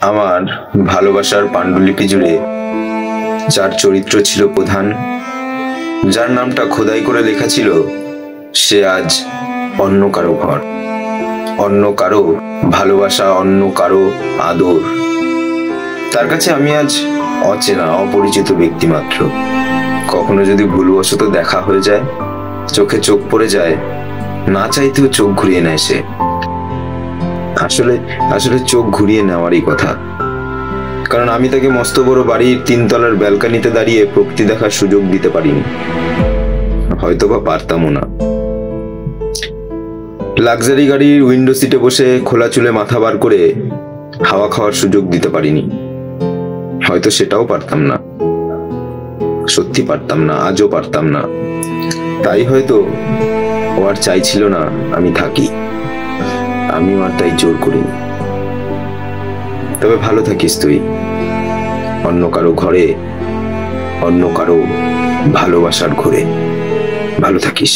আমার ভালোবাসার পাণ্ডুলিপি জুড়ে যার চরিত্র ছিল প্রধান, যার নামটা খোদাই করে লেখা ছিল, সে আজ অন্য কারো ঘর, অন্য কারো ভালোবাসা, অন্য কারো আদর। তার কাছে আমি আজ অচেনা, অপরিচিত ব্যক্তি মাত্র। কখনো যদি ভুলবশত দেখা হয়ে যায়, চোখে চোখ পড়ে যায়, না চাইতেও চোখ ঘুরিয়ে নেয় সে। আসলে আসলে চোখ ঘুরিয়ে নেওয়ারই কথা, কারণ আমি তাকে মস্ত বড় বাড়ির 3 তলার ব্যালকানিতে দাঁড়িয়ে প্রকৃতি দেখার সুযোগ দিতে পারিনি, হয়তোবা পারতামও না। লাক্সারি গাড়ির উইন্ডো সিটে বসে খোলা চুলে মাথা বার করে হাওয়া খাওয়ার সুযোগ দিতে পারিনি, হয়তো সেটাও পারতাম না, সত্যি পারতাম না, আজও পারতাম না। তাই হয়তো ও আর চাইছিল না আমি থাকি, আমিও আর তাই জোর করিনি। তবে ভালো থাকিস তুই, অন্য কারো ঘরে, অন্য কারো ভালোবাসার ঘরে ভালো থাকিস।